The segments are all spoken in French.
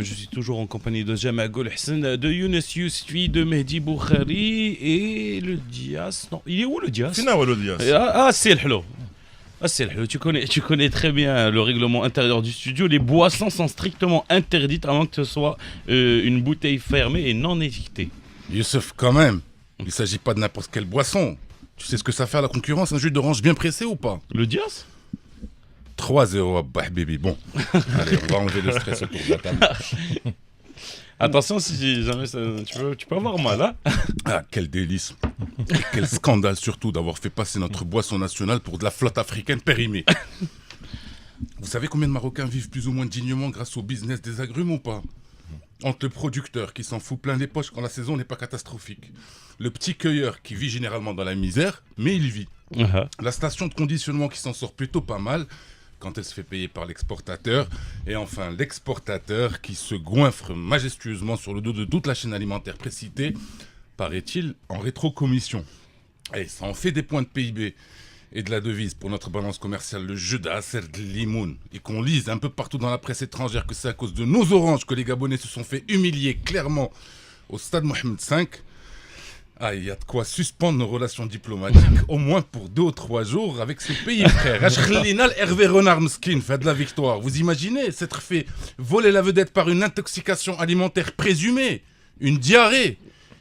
Je suis toujours en compagnie de Jamal Golhassan, de Younes Yousfi, de Mehdi Boukhari et le Dias. Non, il est où le Dias? le Dias. C'est le hello. C'est le hello. Tu connais très bien le règlement intérieur du studio. Les boissons sont strictement interdites avant que ce soit une bouteille fermée et non étiquetée. Youssef, quand même, il ne s'agit pas de n'importe quelle boisson. Tu sais ce que ça fait à la concurrence, un jus d'orange bien pressé ou pas? Le Dias? 3-0 à Bah Baby. Bon, allez, on va enlever le stress autour de la table. Attention, si jamais tu peux avoir mal, hein. Ah, quel délice. Et quel scandale surtout d'avoir fait passer notre boisson nationale pour de la flotte africaine périmée. Vous savez combien de Marocains vivent plus ou moins dignement grâce au business des agrumes ou pas? Entre le producteur qui s'en fout plein les poches quand la saison n'est pas catastrophique, le petit cueilleur qui vit généralement dans la misère, mais il vit, la station de conditionnement qui s'en sort plutôt pas mal quand elle se fait payer par l'exportateur, et enfin l'exportateur qui se goinfre majestueusement sur le dos de toute la chaîne alimentaire précitée, paraît-il, en rétrocommission. Et ça en fait des points de PIB et de la devise pour notre balance commerciale, le jeu d'Acer de Limoun, et qu'on lise un peu partout dans la presse étrangère que c'est à cause de nos oranges que les Gabonais se sont fait humilier clairement au stade Mohamed V. Ah, il y a de quoi suspendre nos relations diplomatiques, au moins pour 2 ou 3 jours, avec ce pays, frère. Hervé Renard Mskin fait de la victoire. Vous imaginez s'être fait voler la vedette par une intoxication alimentaire présumée, une diarrhée.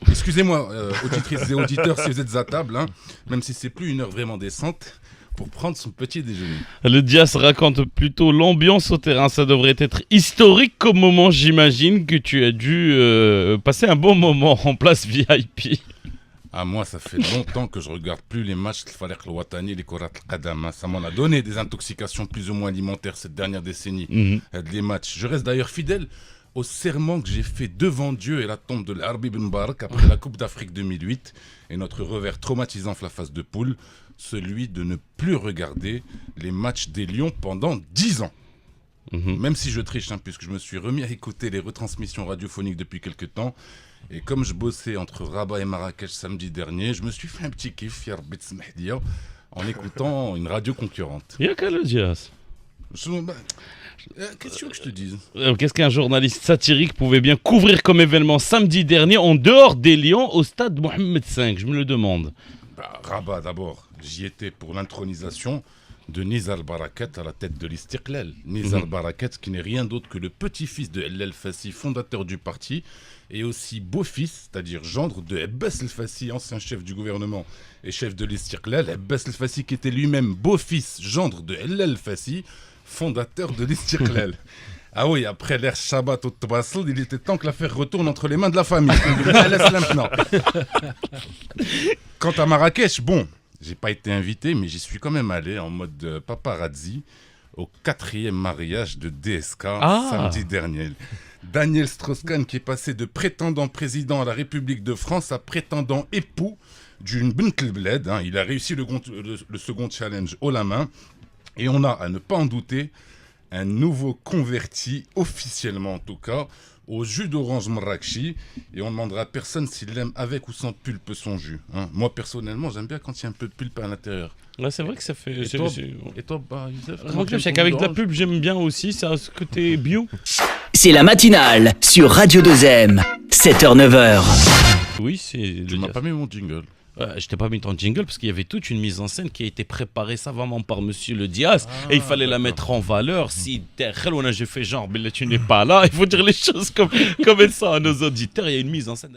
Excusez-moi, auditrices et auditeurs, si vous êtes à table, hein, même si c'est plus une heure vraiment décente, pour prendre son petit déjeuner. Le Dias raconte plutôt l'ambiance au terrain. Ça devrait être historique comme moment. J'imagine que tu as dû passer un bon moment en place VIP. Ah, moi, ça fait longtemps que je regarde plus les matchs de Farek Al-Watani, les Korat Al-Qadam. Ça m'en a donné des intoxications plus ou moins alimentaires cette dernière décennie. Les matchs. Je reste d'ailleurs fidèle au serment que j'ai fait devant Dieu et la tombe de l'Arbi Ben Barak après la Coupe d'Afrique 2008 et notre revers traumatisant la phase de poule, celui de ne plus regarder les matchs des Lions pendant 10 ans. Même si je triche, puisque je me suis remis à écouter les retransmissions radiophoniques depuis quelques temps. Et comme je bossais entre Rabat et Marrakech samedi dernier, je me suis fait un petit kiff, Yarbitz Mehdia, en écoutant une radio concurrente. Il y a qu'à le Dias. Qu'est-ce que je te dise? Qu'est-ce qu'un journaliste satirique pouvait bien couvrir comme événement samedi dernier en dehors des Lions au stade Mohamed V? Je me le demande. Rabat d'abord, j'y étais pour l'intronisation de Nizar Barakat à la tête de l'Istiqlal. Nizar Barakat qui n'est rien d'autre que le petit-fils de El Fassi, fondateur du parti, et aussi beau-fils, c'est-à-dire gendre de Abbas El Fassi, ancien chef du gouvernement et chef de l'Istiqlal. Abbas El Fassi qui était lui-même beau-fils, gendre de El Fassi, fondateur de l'Istiqlal. Ah oui, après l'ère Shabbat au Tabassel, il était temps que l'affaire retourne entre les mains de la famille. Quant à Marrakech, bon, j'ai pas été invité, mais j'y suis quand même allé en mode paparazzi au 4e mariage de DSK samedi dernier. Daniel Strauss-Kahn qui est passé de prétendant président à la République de France à prétendant époux d'une Bint el Bled. Il a réussi le second challenge haut la main. Et on a, à ne pas en douter, un nouveau converti, officiellement en tout cas, au jus d'orange Marrakchi. Et on ne demandera à personne s'il aime avec ou sans pulpe son jus. Moi, personnellement, j'aime bien quand il y a un peu de pulpe à l'intérieur. Ouais, c'est vrai que ça fait... Et toi, Youssef, avec de la pub, j'aime bien aussi, ça a ce côté bio. C'est la matinale sur Radio 2M, 7h-9h. Oui, c'est... Tu m'as pas mis mon jingle. Je t'ai pas mis ton jingle parce qu'il y avait toute une mise en scène qui a été préparée savamment par Monsieur le Dias et il fallait la mettre en valeur. Si j'ai fait genre, mais là tu n'es pas là, il faut dire les choses comme elles sont à nos auditeurs. Il y a une mise en scène.